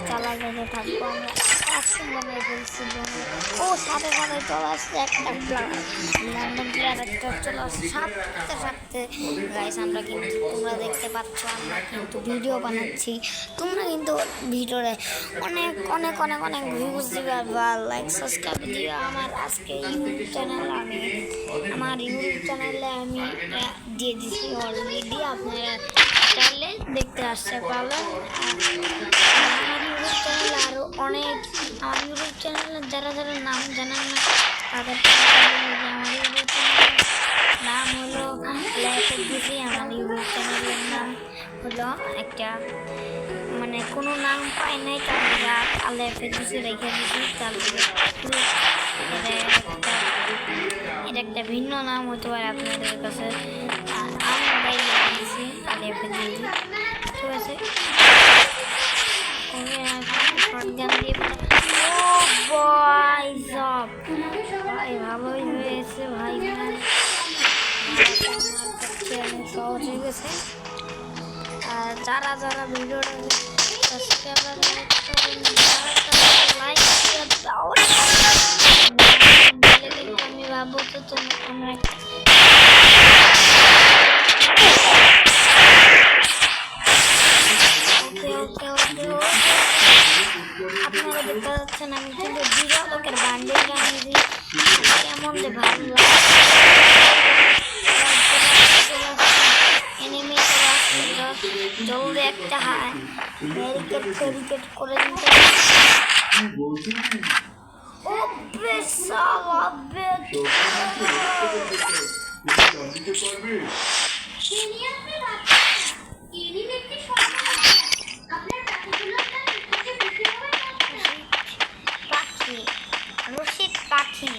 চালা যেতে থাকবো আমরা বানিয়ে ফেলছি। ও সাথে সাথে চলে আসছে একটা ল্যান্ডন প্লেয়ার একটা চলে আসছে সাথে সাথে। গাইস আমরা কিন্তু তোমরা দেখতে পাচ্ছ আমরা কিন্তু ভিডিও বানাচ্ছি, তোমরা কিন্তু ভিডিওতে অনেক অনেক অনেক অনেক ভিউজ দিবে বা লাইক সাবস্ক্রাইব দিবে। আমার আজকে ইউটিউব চ্যানেলে আমি দিয়ে দিচ্ছি অলরেডি, আপনারা চাইলে দেখতে আসতে পারবেন। আমার ইউটিউব চ্যানেলে আরও অনেক, আমার ইউটিউব চ্যানেলে যারা যারা নাম জানেন না তাদের আমার ইউটিউব চ্যানেলের নাম হলো লাইফে দিছি। আমার ইউটিউব চ্যানেলের নাম হলো একটা মানে কোনো নাম পাই নাই, তারপরে আলাইফে দিছি রেখে দিছি। তারপরে এটা একটা ভিন্ন নাম হতে পারে আপনাদের কাছে, আমি ওটাই দিয়েছি আলাইফে দিয়েছি। ঠিক আছে, ভাই ভালোই হয়েছে ভাই, সহজ হয়ে গেছে। আর যারা যারা ভিডিওটা আমি ভাবো তো আমরা আপনারা দেখতে পাচ্ছেন আমি কিন্তু বিরোধকের বান্ডেল বানিয়েছি। কেমন যে ভালো জলদি একটা ব্যারিকেড করে দিতে। রশিদ পাখি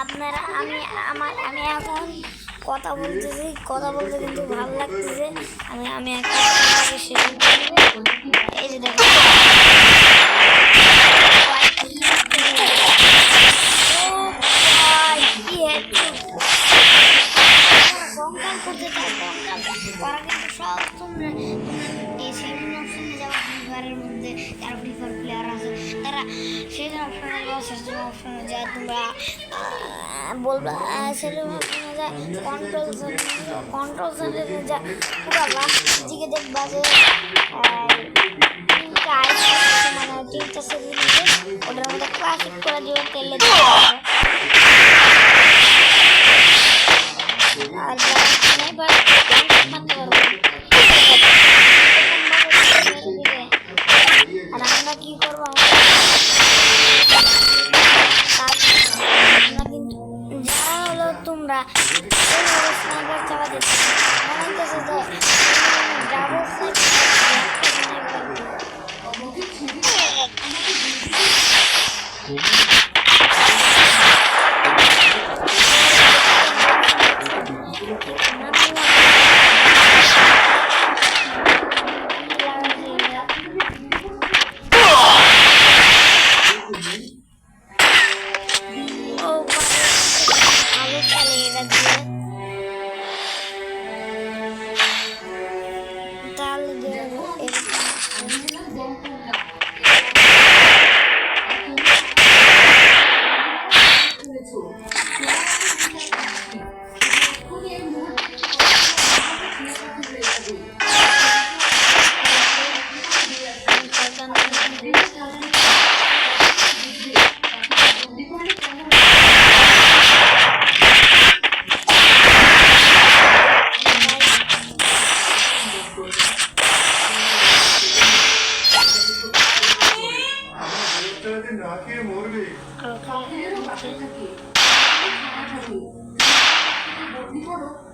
আপনারা আমি এখন কথা বলতে কিন্তু ভালো লাগতেছে। আমি একটা এই যে দেখো কঙ্কাল করতে চাই, ওরা কিন্তু সব তোমরা এই সেভেন অপশনে যাওয়া ফ্রি ফায়ারের মধ্যে যারা ফ্রি ফায়ার প্লেয়ার আছে তারা সেভেন অপশনে যাওয়া, সেভেন অপশনে যায় তোমরা বলবা সেভেন অপশনে যায় কন্ট্রোল সেন্টারে যা পুরো লাস্টের দিকে দেখবা যে তিনটা আইস মানে তিনটা সেভেন ওটার মধ্যে ক্লাসিক করে দিবে তেলে আর স্নাইপার মারতে পারবো। আর আমরা কি করবো, আমরা কিন্তু যারা হলো তোমরা স্নাইপার চালাতে মনে হচ্ছে যে ডাবল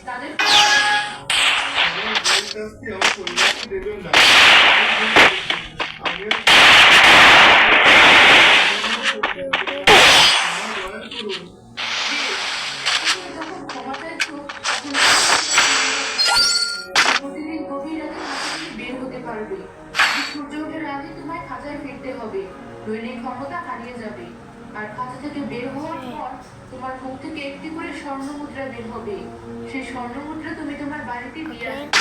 তাদের যখন ক্ষমা চাইছো তখন প্রতিদিন গভীর রাতে খাঁচা থেকে বের হতে পারবে। সূর্য ওঠার আগে তোমায় খাঁচায় ফিরতে হবে, নইলে ক্ষমতা হারিয়ে যাবে। আর খাঁচা থেকে বের হওয়ার পর তোমার মুখ থেকে একটি করে স্বর্ণ মুদ্রা বের হবে। সেই স্বর্ণ মুদ্রা তুমি তোমার বাড়িতে নিয়ে আসবে,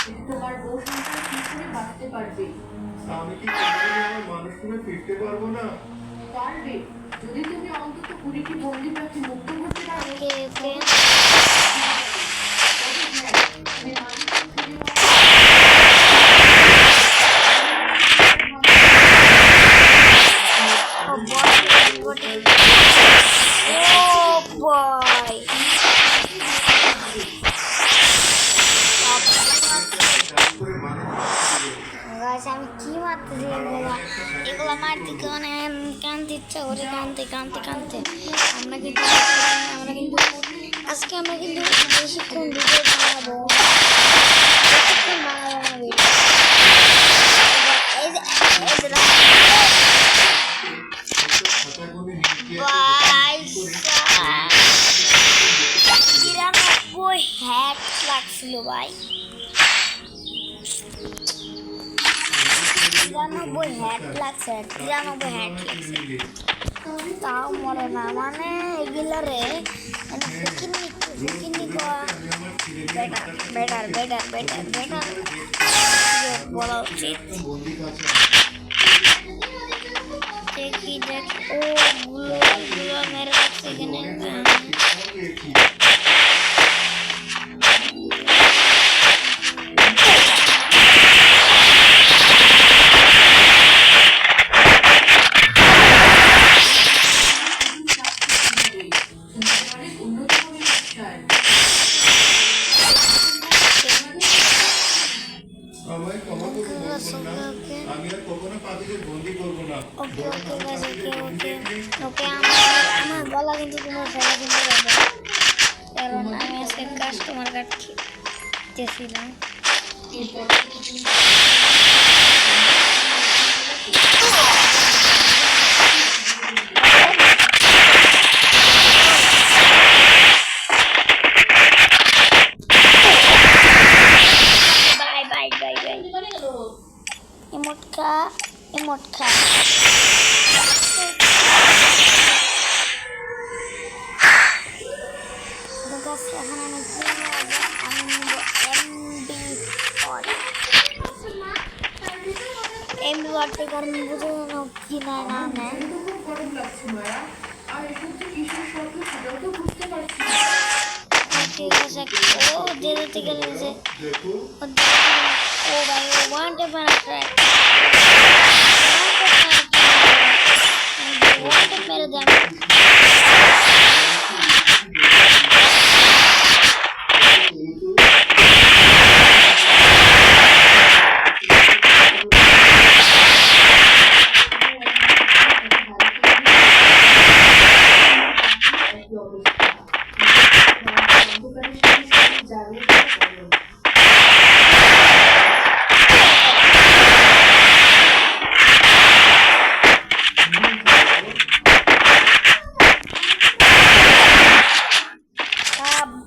কিন্তু তোমার বউ সন্তান ঠিক করে বাঁচতে পারবে। আমি কি আমার মানুষ করে ফিরতে পারবো না? পারবে, যদি তুমি অন্তত 20টি বন্দি পাখি মুক্ত করতে পারো। ওকে ওকে তুমি মানুষকে ফিরে পাও। ও বয় ও বয় গাছ আমি কি মারতেছি এগুলো মারতে কারণে কানতে ইচ্ছা করে কানতে কানতে কানতে আমরা কিন্তু আজকে আমরা কিন্তু বেশিক্ষণ ভিডিও বানাবো বেশিক্ষণ বানাবো না ভিডিও এই যে 93 হ্যাট লাগছিল ভাই 93 হ্যাট লাগছে 93 হ্যাট লাগছে তাও মরে না মানে এগুলা রে মানে ফুকিনি কোয়া বেটার বলা উচিত দেখি দেখ ও গুলো মেরে রাখছে এখানে আমায় ক্ষমা করুন বলবো না, আমি আর কখনো পাখিদের বন্দি করবো না। ওকে আমার গলা কিন্তু তোমার ফেলা কিন্তু যাবে কারণ আমি আজকে কাস্টমার কাটতেছিলাম বাই ইমোটকা এখন আমি নিব এমবি ওয়ার্ড কারণ বুঝে না কি না নেয় গরম লাগছে মায়া, আর এসব যে কিসের শব্দ সেটাও তো বুঝতে পারছি না। ঠিক আছে ও দিতে গেলে যে দেখো ও ভাই ও ওয়ান টেপার ট্র্যাক ওয়ান টেপ মেরে দেন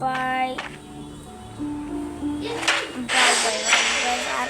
বাই